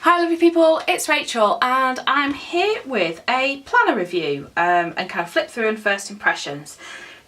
Hi lovely people, it's Rachel and I'm here with a planner review and kind of flip through and first impressions.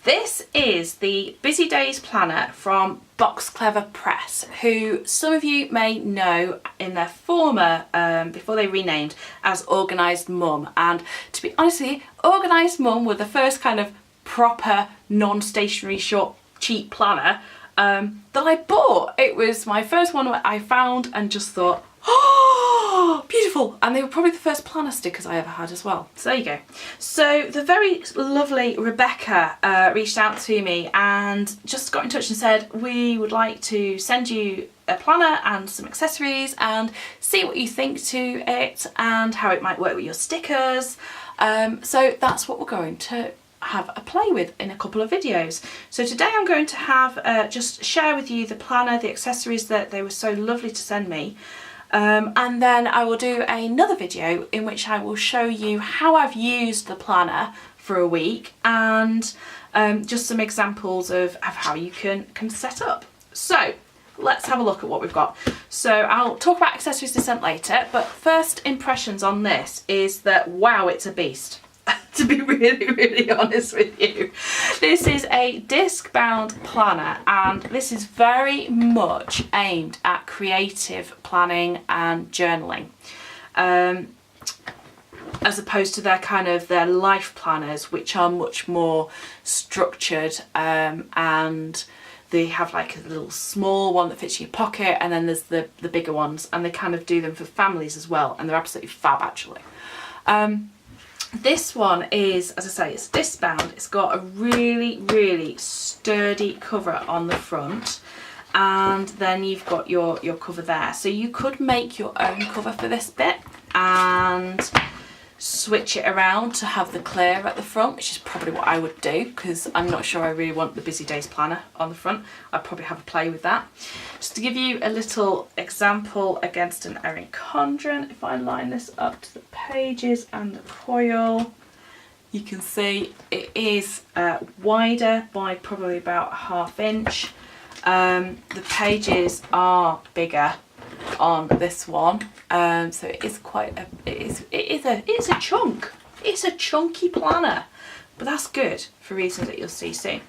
This is the Busy Days planner from Boxclever Press, who some of you may know in their former, before they renamed, as Organised Mum. And to be honest with you, Organised Mum were the first kind of proper non-stationery short cheap planner that I bought. It was my first one that I found and just thought, oh, beautiful. And they were probably the first planner stickers I ever had as well. So there you go. So the very lovely Rebecca reached out to me and just got in touch and said, we would like to send you a planner and some accessories and see what you think to it and how it might work with your stickers. So that's what we're going to have a play with in a couple of videos. So today I'm going to have just share with you the planner, the accessories that they were so lovely to send me. And then I will do another video in which I will show you how I've used the planner for a week and just some examples of how you can set up. So let's have a look at what we've got. So I'll talk about accessories to send later, but first impressions on this is that wow, it's a beast. To be really honest with you, this is a disc bound planner and this is very much aimed at creative planning and journaling, as opposed to their life planners, which are much more structured, and they have like a little small one that fits in your pocket, and then there's the bigger ones, and they kind of do them for families as well, and they're absolutely fab actually. This one is, as I say, it's disc bound. It's got a really sturdy cover on the front, and then you've got your cover there. So you could make your own cover for this bit and switch it around to have the clear at the front, which is probably what I would do because I'm not sure I really want the Busy Days planner on the front. I'd probably have a play with that. Just to give you a little example against an Erin Condren, if I line this up to the pages and the foil, you can see it is wider by probably about ½ inch. The pages are bigger on this one, so it is quite a it's a chunk. It's a chunky planner, but that's good for reasons that you'll see soon.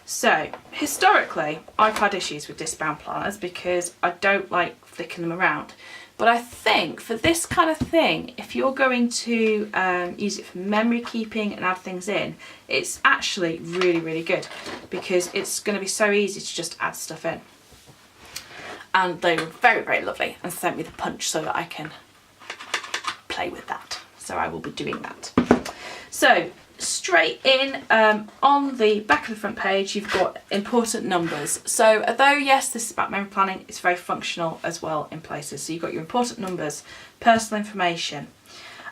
So historically I've had issues with disc bound planners because I don't like flicking them around, but I think for this kind of thing, if you're going to use it for memory keeping and add things in, it's actually really good because it's going to be so easy to just add stuff in. And they were very lovely and sent me the punch so that I can play with that. So I will be doing that. So straight in, on the back of the front page you've got important numbers. So although yes, this is about memory planning, it's very functional as well in places. So you've got your important numbers, personal information,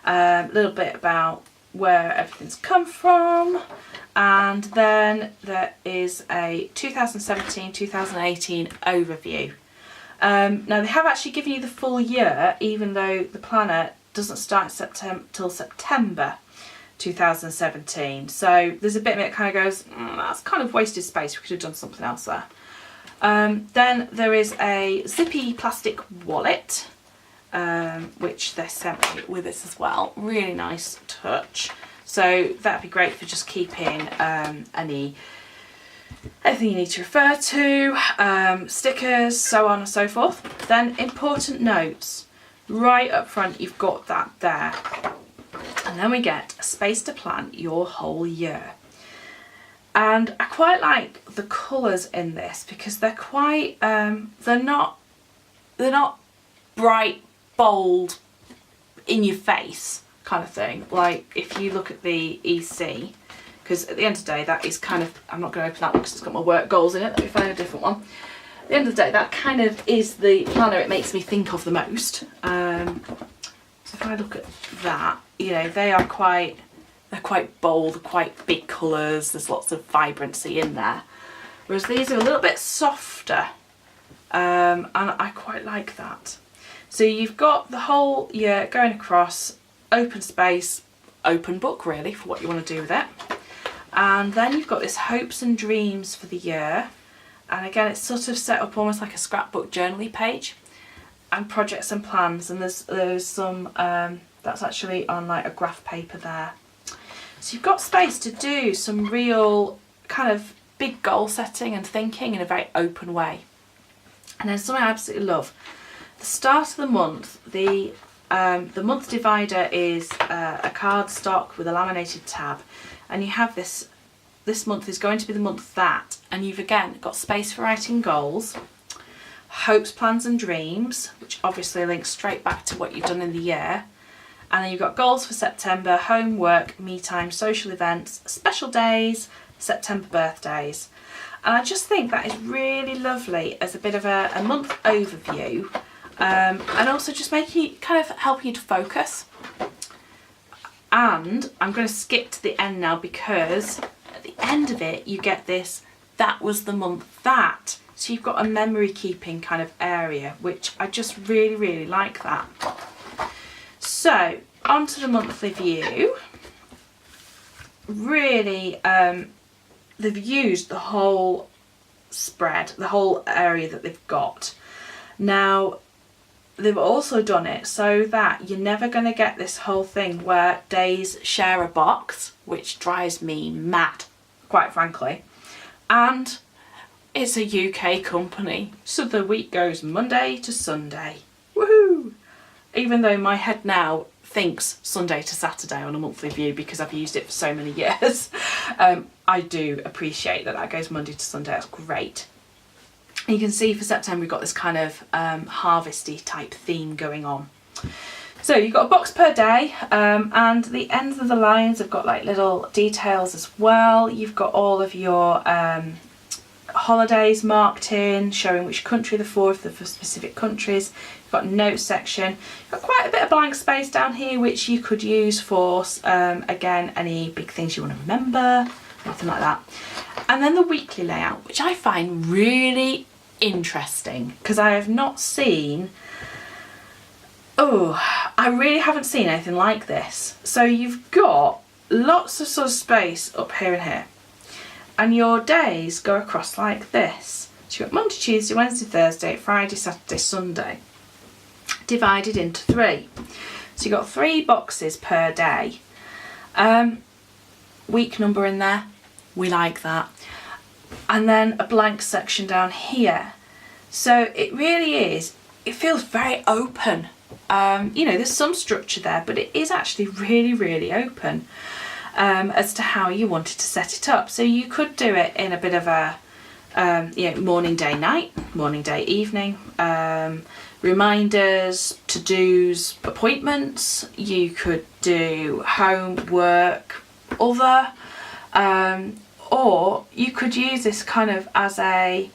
a little bit about where everything's come from, and then there is a 2017-2018 overview. Now they have actually given you the full year, even though the planner doesn't start till September 2017. So there's a bit of it that kind of goes, that's kind of wasted space, we could have done something else there. Then there is a zippy plastic wallet, which they sent me with this as well. Really nice touch. So that'd be great for just keeping anything you need to refer to, stickers, so on and so forth. Then important notes. Right up front you've got that there. And then we get a space to plan your whole year. And I quite like the colours in this because they're quite, they're not bright, bold, in your face kind of thing. Like if you look at the EC, because at the end of the day that is kind of, I'm not going to open that one because it's got my work goals in it, let me find a different one. At the end of the day that kind of is the planner it makes me think of the most. So if I look at that, you know, they're quite bold, quite big colours, there's lots of vibrancy in there. Whereas these are a little bit softer, and I quite like that. So you've got the whole year going across, open space, open book really for what you want to do with it. And then you've got this hopes and dreams for the year, and again it's sort of set up almost like a scrapbook journaling page. and projects and plans, and there's some that's actually on like a graph paper there. So you've got space to do some real kind of big goal setting and thinking in a very open way. And then something I absolutely love, the start of the month, the month divider is a cardstock with a laminated tab, and you have this month is going to be the month that, and you've again got space for writing goals, hopes, plans and dreams, which obviously links straight back to what you've done in the year. And then you've got goals for September, homework, me time, social events, special days, September birthdays. And I just think that is really lovely as a bit of a month overview, and also just making you, kind of helping you to focus. And I'm going to skip to the end now, because at the end of it you get this, that was the month that. So you've got a memory keeping kind of area, which I just really, really like that. So onto the monthly view. Really, they've used the whole spread, the whole area that they've got. Now, they've also done it so that you're never going to get this whole thing where days share a box, which drives me mad, quite frankly. And it's a UK company, so the week goes Monday to Sunday. Woohoo! Even though my head now thinks Sunday to Saturday on a monthly view because I've used it for so many years. I do appreciate that that goes Monday to Sunday. That's great. And you can see for September we've got this kind of harvesty type theme going on. So you've got a box per day, and the ends of the lines have got like little details as well. You've got all of your holidays marked in, showing which country they're for, if they're for specific countries. You've got a notes section. You've got quite a bit of blank space down here, which you could use for, again, any big things you want to remember, anything like that. And then the weekly layout, which I find really interesting, because I have not seen, I really haven't seen anything like this. So you've got lots of sort of space up here and here, and your days go across like this. So you've got Monday, Tuesday, Wednesday, Thursday, Friday, Saturday, Sunday, divided into 3. So you've got 3 boxes per day. Week number in there, we like that. And then a blank section down here. So it really is, it feels very open. You know, there's some structure there, but it is actually really, really open. As to how you wanted to set it up. So you could do it in a bit of a you know, morning, day, night, morning, day, evening, reminders, to-dos, appointments. You could do homework, other, or you could use this kind of as a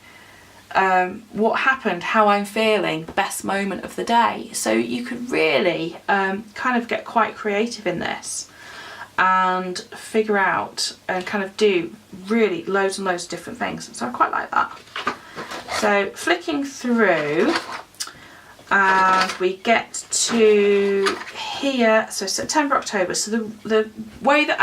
what happened, how I'm feeling, best moment of the day. So you could really kind of get quite creative in this and figure out and kind of do really loads and loads of different things. So I quite like that. So flicking through, and we get to here, so September, October. So the way that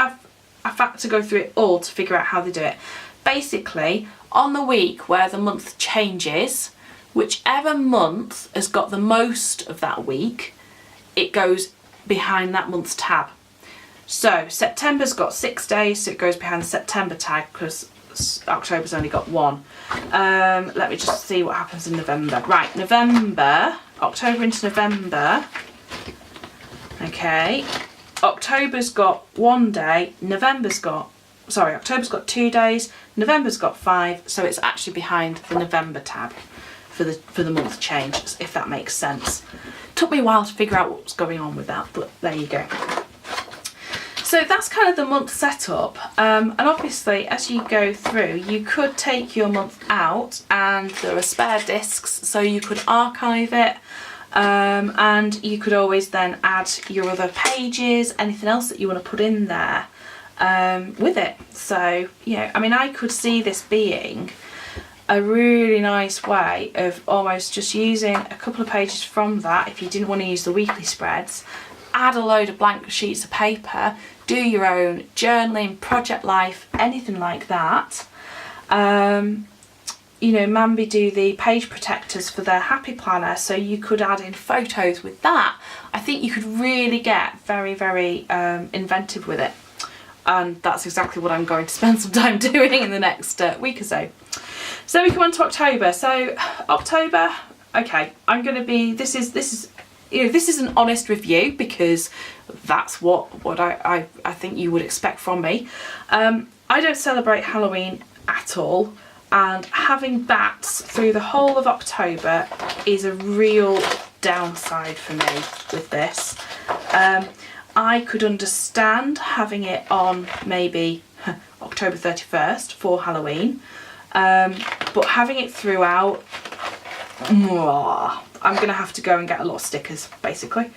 I've had to go through it all to figure out how they do it. Basically, on the week where the month changes, whichever month has got the most of that week, it goes behind that month's tab. So September's got 6 days, so it goes behind the September tag, because October's only got 1. Let me just see what happens in November. Right, November, October into November. Okay, October's got 1 day, October's got 2 days, November's got 5, so it's actually behind the November tab for the month change, if that makes sense. Took me a while to figure out what was going on with that, but there you go. So that's kind of the month setup, and obviously as you go through you could take your month out, and there are spare discs so you could archive it, and you could always then add your other pages, anything else that you want to put in there with it. So yeah, I mean, I could see this being a really nice way of almost just using a couple of pages from that if you didn't want to use the weekly spreads, add a load of blank sheets of paper, do your own journaling, project life, anything like that. you know, Mambi do the page protectors for their happy planner, so you could add in photos with that. I think you could really get very, very inventive with it. And that's exactly what I'm going to spend some time doing in the next week or so. So we come on to October. So October, okay, I'm going to be, this is you know, this is an honest review because that's what I think you would expect from me. I don't celebrate Halloween at all, and having bats through the whole of October is a real downside for me with this. I could understand having it on maybe October 31st for Halloween, but having it throughout, I'm going to have to go and get a lot of stickers, basically,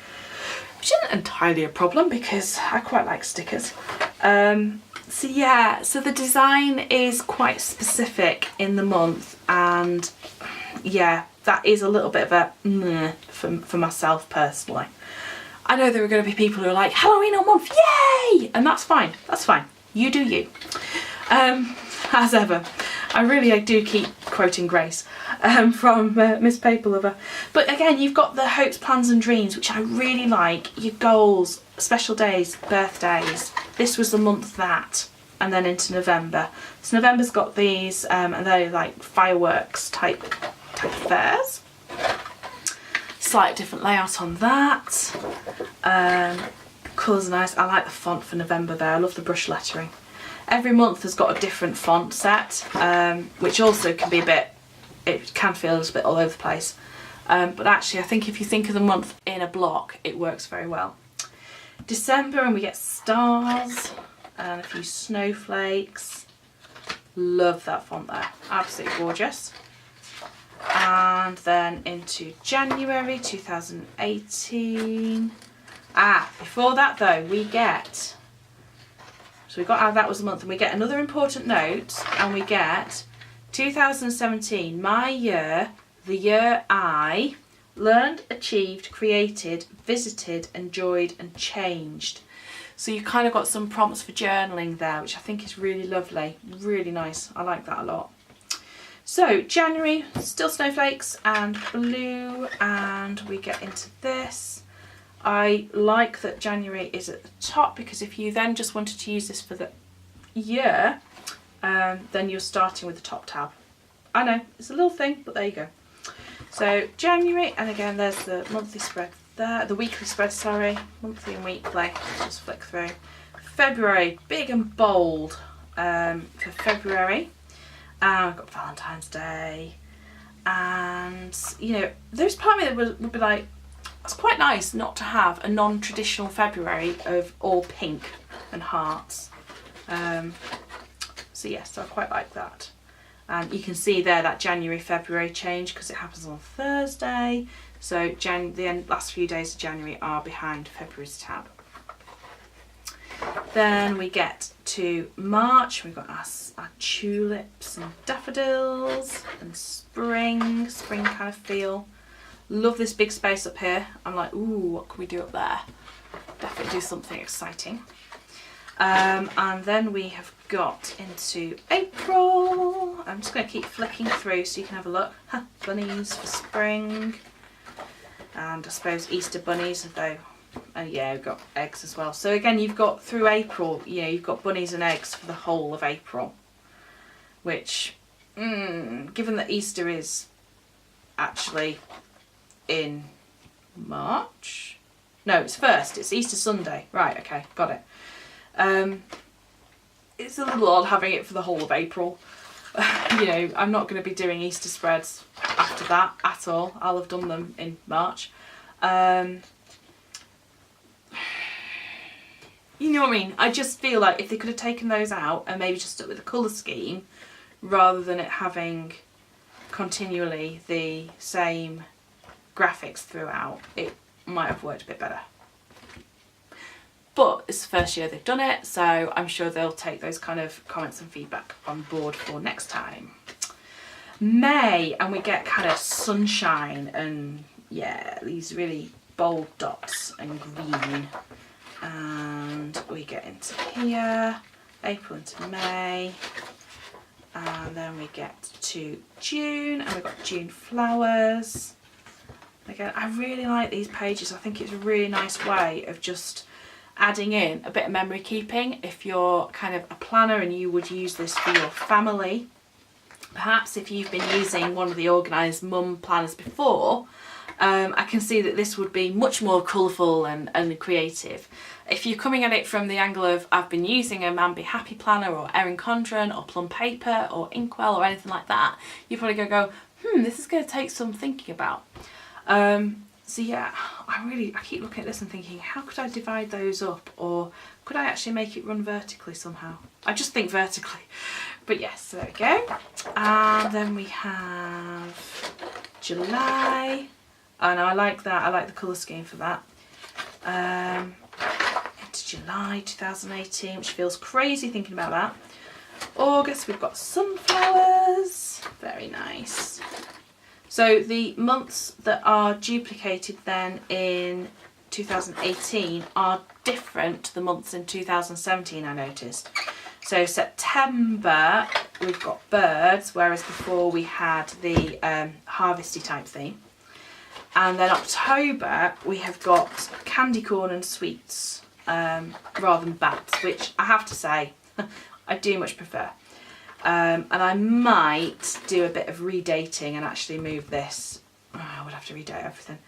which isn't entirely a problem because I quite like stickers. So yeah, so the design is quite specific in the month, and yeah, that is a little bit of a meh for myself personally. I know there are going to be people who are like, Halloween all month, yay! And that's fine, that's fine. You do you. As ever, I do keep quoting Grace from Miss Paper Lover. But again, you've got the hopes, plans and dreams, which I really like. Your goals, special days, birthdays. This was the month that, and then into November. So November's got these, and they're like fireworks type fairs. Slight different layout on that. Colours are nice. I like the font for November there. I love the brush lettering. Every month has got a different font set, which also can be a bit, it can feel a little bit all over the place. But actually I think if you think of the month in a block, it works very well. December, and we get stars and a few snowflakes. Love that font there, absolutely gorgeous. And then into January 2018. Before that though, we get, so we got, that was the month, and we get another important note, and we get 2017, my year, the year I learned, achieved, created, visited, enjoyed and changed. So you kind of got some prompts for journaling there, which I think is really lovely, really nice. I like that a lot. So January, still snowflakes and blue, and we get into this. I like that January is at the top, because if you then just wanted to use this for the year, then you're starting with the top tab. I know, it's a little thing, but there you go. So January, and again there's the monthly spread there, the weekly spread, sorry, monthly and weekly, just flick through. February, big and bold for February. I've got Valentine's Day, and you know, there's part of me that would be like, it's quite nice not to have a non-traditional February of all pink and hearts. So yes, I quite like that. And you can see there that January-February change because it happens on Thursday. So the last few days of January are behind February's tab. Then we get to March. We've got our tulips and daffodils and spring kind of feel. Love this big space up here. I'm like, ooh, what can we do up there? Definitely do something exciting. And then we have got into April. I'm just going to keep flicking through so you can have a look. Bunnies for spring. And I suppose Easter bunnies, though. And yeah, we've got eggs as well. So again, you've got through April, you know, you've got bunnies and eggs for the whole of April. Which, given that Easter is actually in March? No, it's first. It's Easter Sunday. Right, okay, got it. It's a little odd having it for the whole of April. You know, I'm not going to be doing Easter spreads after that at all. I'll have done them in March. You know what I mean? I just feel like if they could have taken those out and maybe just stuck with the colour scheme rather than it having continually the same graphics throughout, it might have worked a bit better. But it's the first year they've done it, so I'm sure they'll take those kind of comments and feedback on board for next time. May, and we get kind of sunshine and yeah, these really bold dots and green. And we get into here, April into May, And then we get to June, and we've got June flowers. Again, I really like these pages. I think it's a really nice way of just adding in a bit of memory keeping. If you're kind of a planner and you would use this for your family, perhaps if you've been using one of the Organised Mum planners before, I can see that this would be much more colourful and creative. If you're coming at it from the angle of I've been using a Man Be Happy planner or Erin Condren or Plum Paper or Inkwell or anything like that, you're probably going to go, this is going to take some thinking about. So yeah, I keep looking at this and thinking, how could I divide those up, or could I actually make it run vertically somehow? I just think vertically. But yes, there we go. And then we have July. Oh no, I like that. I like the colour scheme for that. Into July 2018, which feels crazy thinking about that. August, we've got sunflowers. Very nice. So the months that are duplicated then in 2018 are different to the months in 2017, I noticed. So September, we've got birds, whereas before we had the harvesty type theme. And then October, we have got candy corn and sweets rather than bats, which I have to say, I do much prefer. And I might do a bit of redating and actually move this. Oh, I would have to redate everything.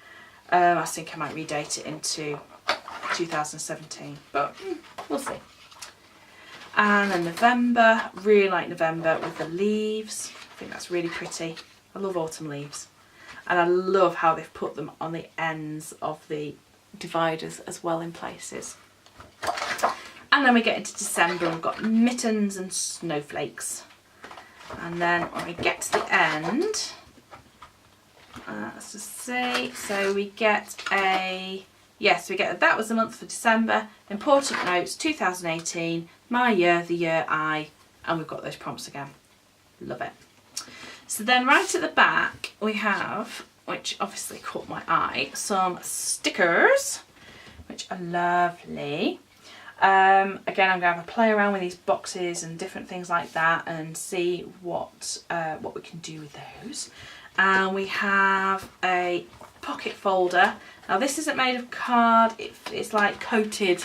I think I might redate it into 2017, but we'll see. And then November, really like November with the leaves. I think that's really pretty. I love autumn leaves. And I love how they've put them on the ends of the dividers as well in places. And then we get into December and we've got mittens and snowflakes. And then when we get to the end, let's just see, so we get a, yes, we get, that was the month for December, important notes, 2018, my year, the year I, and we've got those prompts again. Love it. So then right at the back we have, which obviously caught my eye, some stickers, which are lovely. Again, I'm going to have a play around with these boxes and different things like that and see what we can do with those. And we have a pocket folder. Now this isn't made of card, it's like coated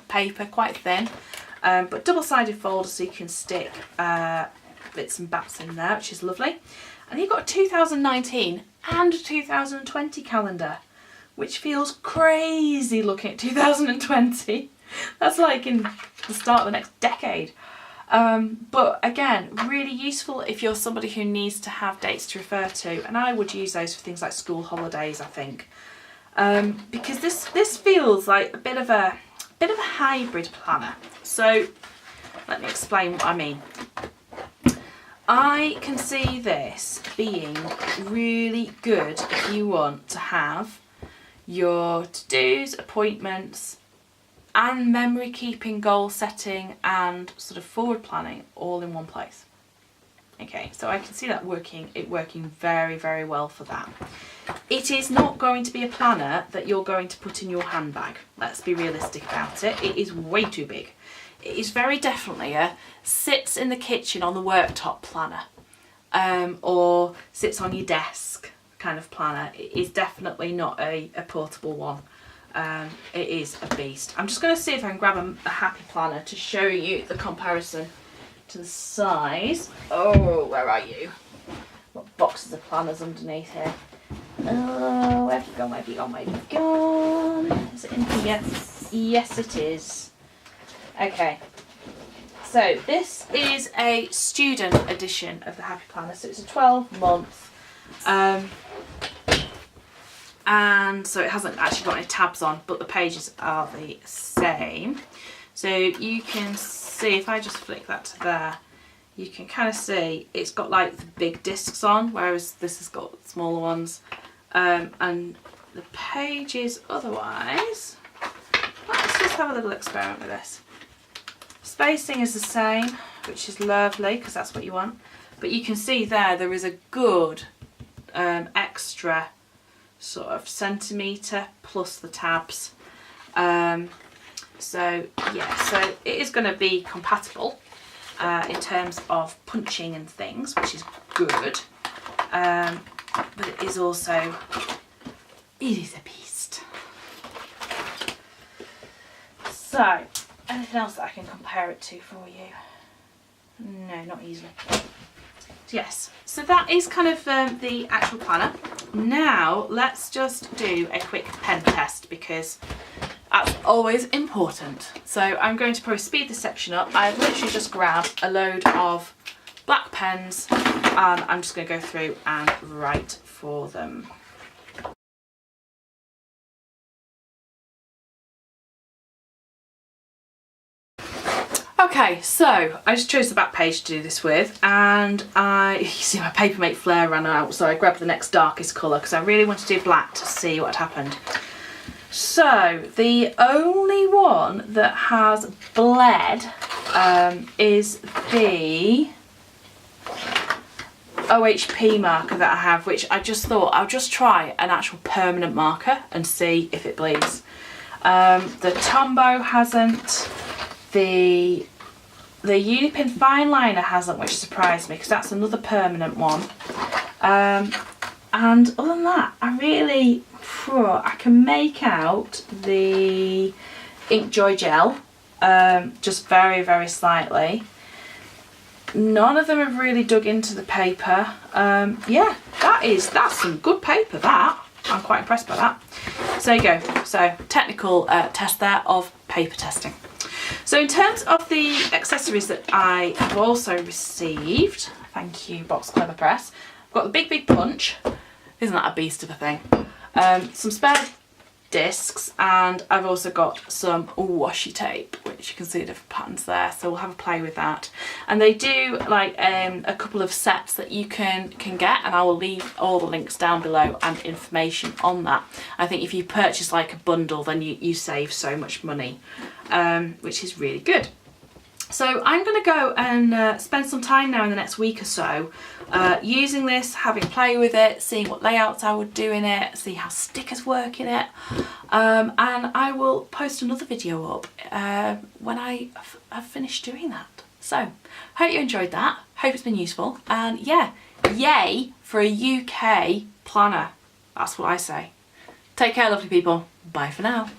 paper, quite thin, but double-sided folder so you can stick bits and bats in there, which is lovely. And you've got a 2019 and a 2020 calendar, which feels crazy looking at 2020. That's like in the start of the next decade. But again, really useful if you're somebody who needs to have dates to refer to, and I would use those for things like school holidays, I think, because this feels like a bit of a hybrid planner. So let me explain what I mean. I can see this being really good if you want to have your to-dos, appointments, and memory keeping, goal setting, and sort of forward planning all in one place. Okay, so I can see that working very, very well for that. It is not going to be a planner that you're going to put in your handbag. Let's be realistic about it. It is way too big. It is very definitely a sits in the kitchen on the worktop planner, or sits on your desk kind of planner. It is definitely not a portable one. It is a beast. I'm just going to see if I can grab a happy planner to show you the comparison to the size. Oh, where are you? Got boxes of planners underneath here. Oh, where have you gone, where have you gone, where have you gone? Is it in here? Yes, it is. Okay, so this is a student edition of the Happy Planner, so it's a 12-month, and so it hasn't actually got any tabs on, but the pages are the same. So you can see, if I just flick that to there, you can kind of see it's got like the big discs on, whereas this has got smaller ones, and the pages otherwise, let's just have a little experiment with this. Spacing is the same, which is lovely because that's what you want, but you can see there is a good extra sort of centimetre plus the tabs, so yeah, so it is going to be compatible in terms of punching and things, which is good. But it is also, it is a beast. So, anything else that I can compare it to for you? No, not easily. Yes, so that is kind of the actual planner. Now let's just do a quick pen test because that's always important. So I'm going to probably speed this section up. I've literally just grabbed a load of black pens and I'm just going to go through and write for them. Okay, so I just chose the back page to do this with, and you see my Papermate Flare ran out, so I grabbed the next darkest colour because I really wanted to do black to see what happened. So the only one that has bled is the OHP marker that I have, which I just thought I'll just try an actual permanent marker and see if it bleeds. The Tombow hasn't, the Unipin Fine Liner hasn't, which surprised me because that's another permanent one. And other than that, I can make out the Inkjoy gel, just very, very slightly. None of them have really dug into the paper. Yeah, that's some good paper, that. I'm quite impressed by that. So there you go. So technical test there of paper testing. So in terms of the accessories that I have also received, thank you Boxclever Press, I've got the big punch, isn't that a beast of a thing, some spare discs, and I've also got some washi tape, which you can see the different patterns there, so we'll have a play with that. And they do like a couple of sets that you can get, and I will leave all the links down below and information on that. I think if you purchase like a bundle, then you save so much money, which is really good. So I'm going to go and spend some time now in the next week or so using this, having a play with it, seeing what layouts I would do in it, see how stickers work in it, and I will post another video up when I've finished doing that. So hope you enjoyed that, hope it's been useful, and yeah, yay for a UK planner, that's what I say. Take care lovely people, bye for now.